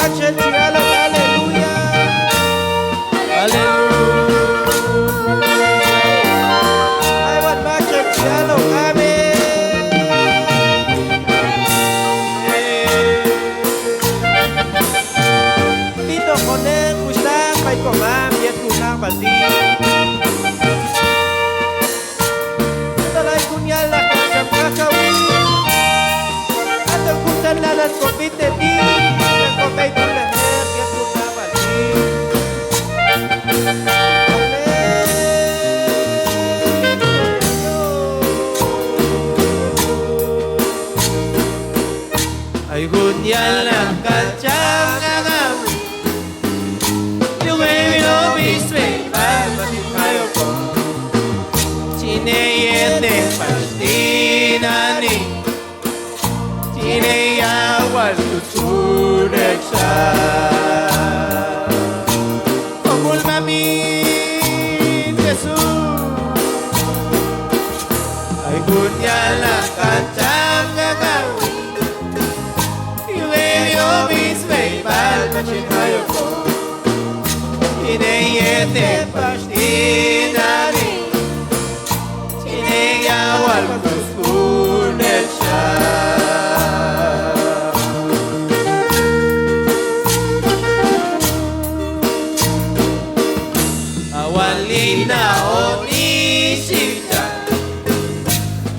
Rachel Chialo, aleluya. Aleluya. Ivan Rachel Chialo, amen. Dito ko na kusang may kumam, yet kusang pati. Talay kunyal na kusang kakawin. At ang kusang lalan ko piteti. Ang kumay tulaher, yet kusang pati. Ay kunyal na kachang nangawin. Yung ilo biswe, masin kayo po. Chineyete pastinani. Chineyawal tusunek siya. Pagul mamin Jesus. Ay kunyal na kachang nangawin. Yung ilo biswe, masin kayo po. Chineyete pastinani. Chineyawal tusunek siya. Awalin na onisip siya.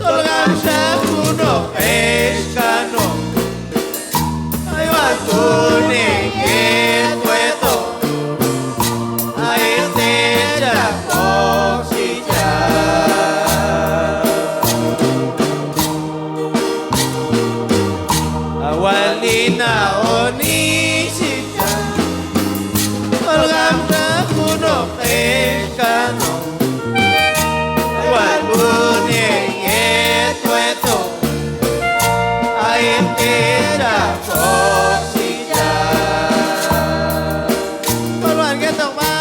Tolgam siya kuno eskano. Ay watuning etweto. Ay teja oksija. Awalin na onisip siya. Tolgam siya kuno eskano. Ay watuning etweto. Ay teja oksija. Puluhan ketong ba?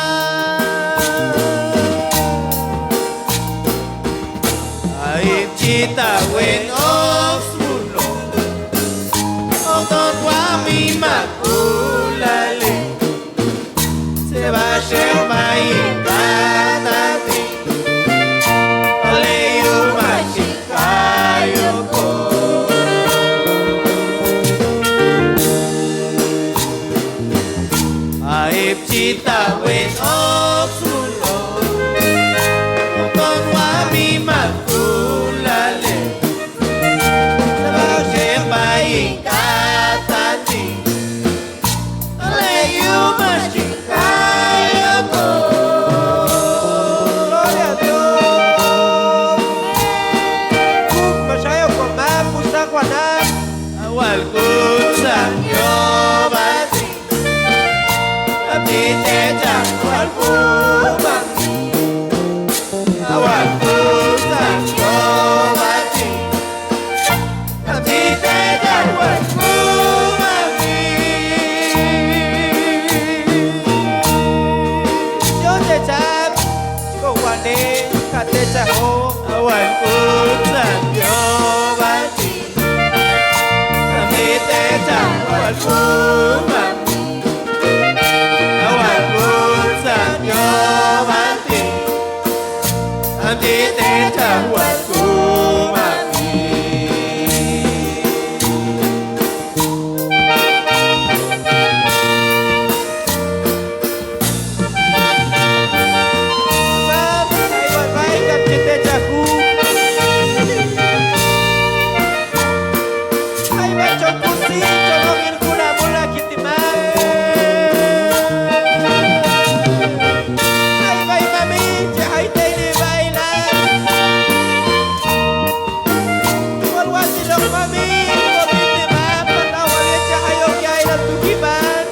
Ay cita wen oksuno. Oton wami makulali. Se va a ser maitati. Oleyu machikayo ko. Aib cita wen oksuno. Oton wami makulali. Se va a ser maitati. Oleyu machikayo ko. Gloria a Dios. Kung masayo ko mapusta ko na. Awal kusang yobati. Abdi tejang wal kumami. Awal kusang yobati. Abdi tejang wal kumami. Yo tejang kawani katejang ho. Awal kusang yobati. Abdi tejang wal kumami. Awal kusang yobati. Abdi tejang wal kumami. Ma'am, ay walbay kat kita jago. Ay bachong kusi, colongin ko na mula kiti ma'am. Ay bay mami, jahay tayo ni bailan. Walwal silong mami, kopit ni ma'am, patawal yan jahayong yay ng tugiban.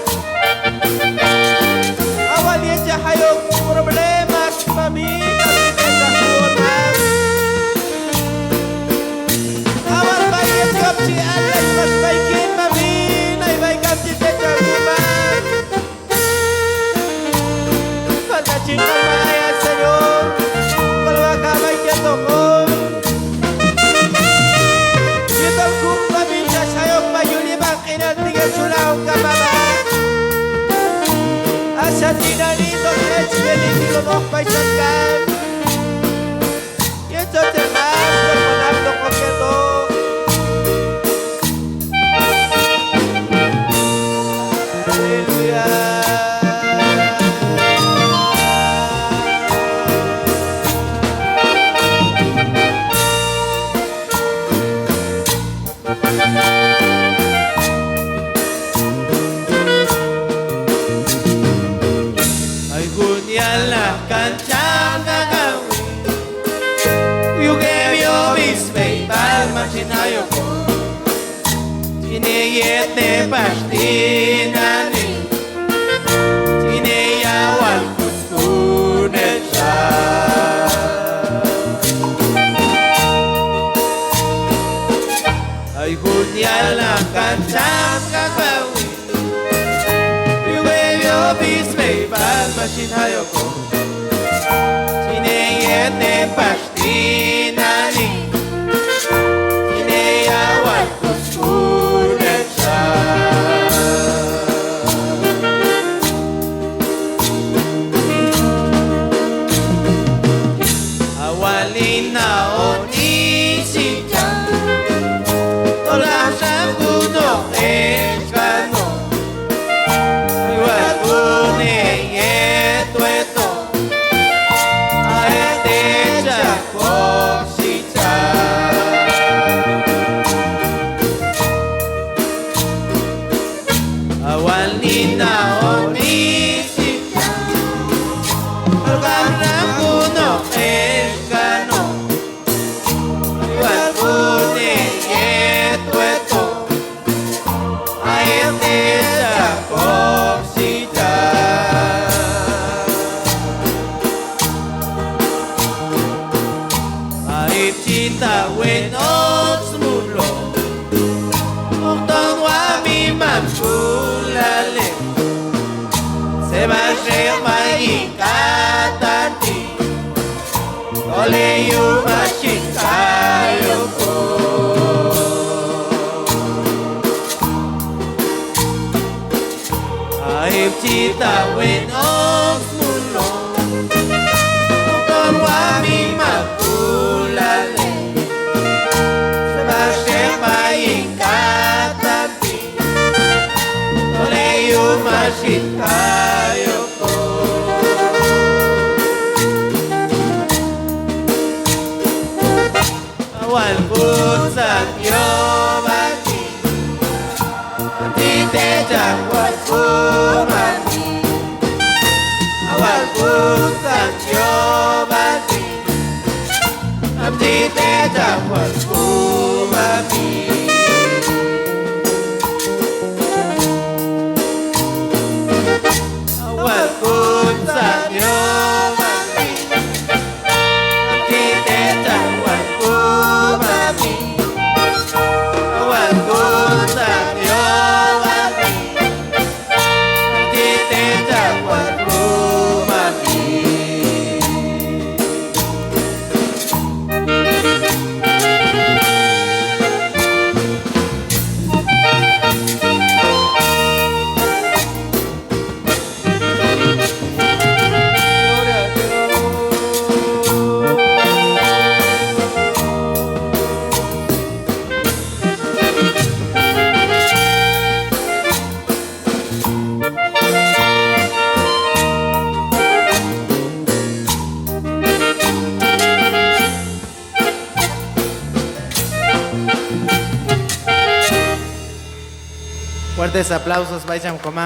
Awal yan jahayong problema, mami, kapit yan jahayong ma'am. Awal bayat kapsi alay mas baikin mami, naibay kapsi jahayong ma'am. Pagkacing kalmayan sa'yo, kalwa kamay kito ko. Yutong kung pamilya sa'yo, mayuli bang kinantigan sulaw ka mama. paisas tiranitos, que peligro dos paisas can. Y entonces más, con alto cogiendo. La cancha gagawi yuge yo bisbei palma chinayo tiene yete pastinani tiene yawal kuskunecha ay gunya la cancha gagawi yuge yo bisbei palma chinayo Tiene pastinani Tiene agua kuskunecha Awalina onishika Tola shakuno eshkano Iwakune yetueto Awalina onishika Algamrakuno eshkano Iwakune yetueto Aetecha koshita Aipchita wenos mulo Ukton wami mamkulale Se va a remayikatati Ole yuma shikayoko Aipchita wenos mulo Ukton wami mamkulale Shikayoko Awal pusan yobati Tite jawat kumati Awal pusan yobati Tite jawat kumati Fuertes aplausos, vayan comando.